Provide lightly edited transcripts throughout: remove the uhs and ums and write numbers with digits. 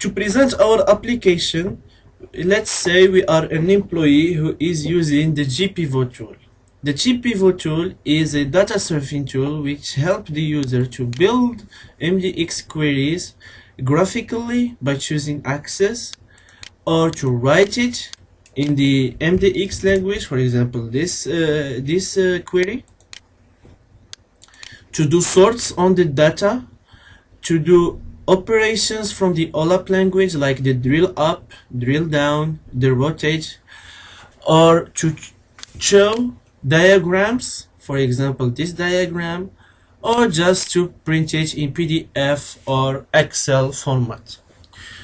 To present our application, let's say we are an employee who is using the gpivot tool. The gpivot tool is a data surfing tool which helps the user to build MDX queries graphically by choosing access, or to write it in the MDX language, for example this query, to do sorts on the data, to do operations from the OLAP language like the drill up, drill down, the rotate, or to show diagrams, for example this diagram, or just to print it in PDF or Excel format.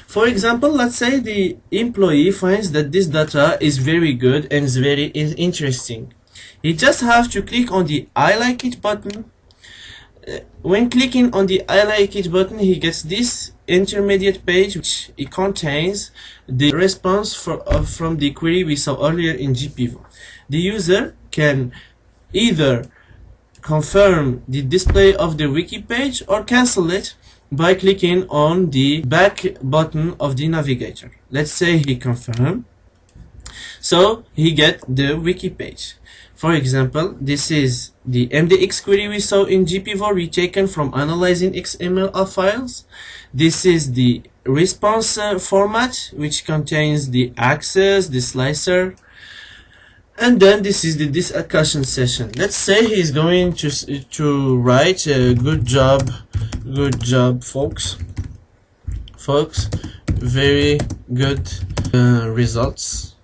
For example, let's say the employee finds that this data is very good and is very interesting. He just have to click on the I like it button. When clicking on the I like it button, he gets this intermediate page which it contains the response from the query we saw earlier in gpivot. The user can either confirm the display of the wiki page or cancel it by clicking on the back button of the navigator. Let's say he confirm, so he get the wiki page. For example, this is the MDX query we saw in gpivot retaken from analyzing XML files. This is the response format which contains the access, the slicer, and then this is the discussion session. Let's say he's going to write good job folks, very good results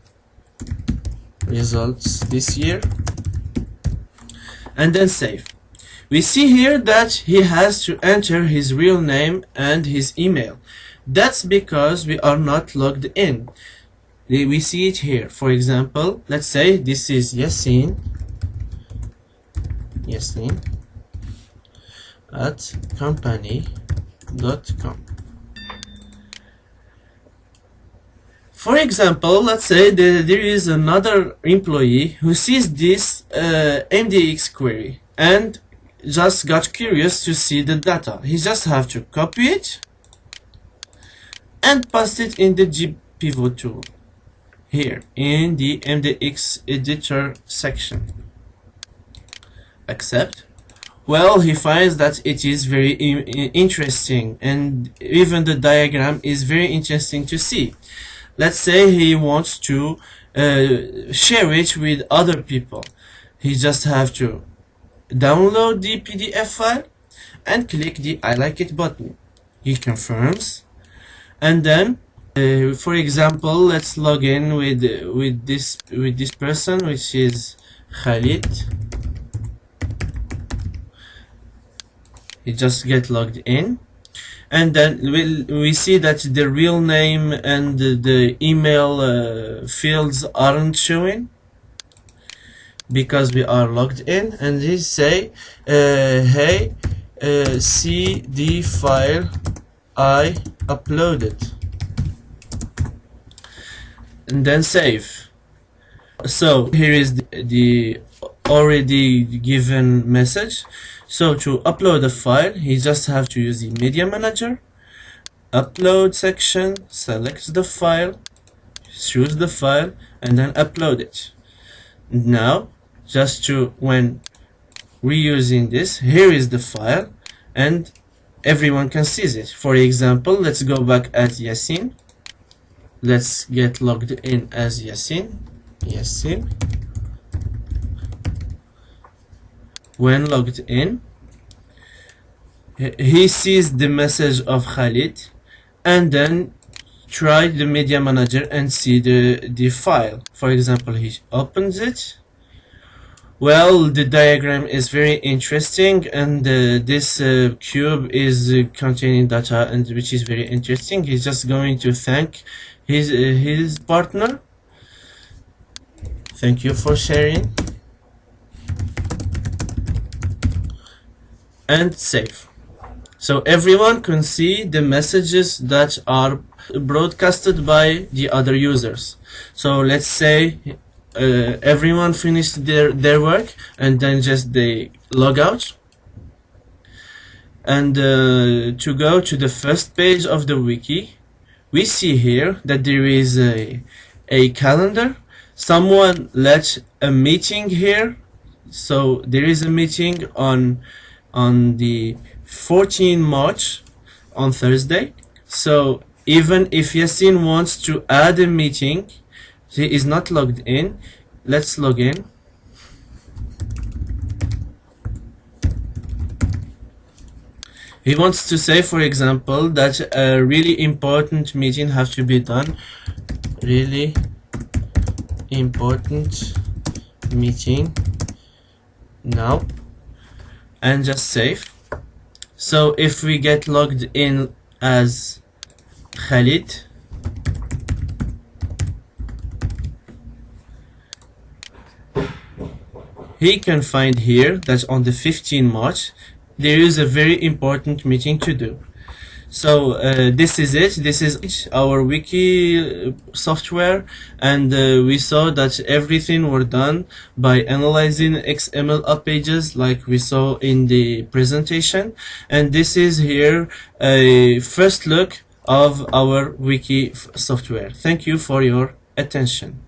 this year, and then save. We see here that he has to enter his real name and his email. That's because we are not logged in. We see it here. For example, let's say this is Yasin at company.com. For example, let's say that there is another employee who sees this MDX query and just got curious to see the data. He just have to copy it and paste it in the gpivot tool here in the MDX editor section. Accept. Well, he finds that it is very interesting, and even the diagram is very interesting to see. Let's say he wants to share it with other people. He just have to download the PDF file and click the I like it button. He confirms, and then for example, let's log in with this person, which is Khalid. He just get logged in, and then we see that the real name and the email fields aren't showing because we are logged in, and they say hey, see the file I uploaded, and then save. So here is the already given message. So to upload a file, he just have to use the media manager, upload section, select the file, choose the file, and then upload it. Now, just to when reusing this, here is the file, and everyone can see it. For example, let's go back at Yasin. Let's get logged in as Yasin. When logged in, he sees the message of Khalid, and then try the media manager and see the file. For example, he opens it. Well, the diagram is very interesting, and this cube is containing data, and which is very interesting. He's just going to thank his partner. Thank you for sharing, and save. So everyone can see the messages that are broadcasted by the other users. So let's say everyone finished their work, and then just they log out, and to go to the first page of the wiki, we see here that there is a calendar. Someone let a meeting here, so there is a meeting on the 14 March on Thursday. So even if Yasin wants to add a meeting, he is not logged in. Let's log in. He wants to say, for example, that a really important meeting has to be done. Really important meeting now, and just save. So if we get logged in as Khalid, he can find here that on the 15th March there is a very important meeting to do. So this is it. This is our wiki software, and we saw that everything were done by analyzing XML pages like we saw in the presentation. And this is here a first look of our wiki software. Thank you for your attention.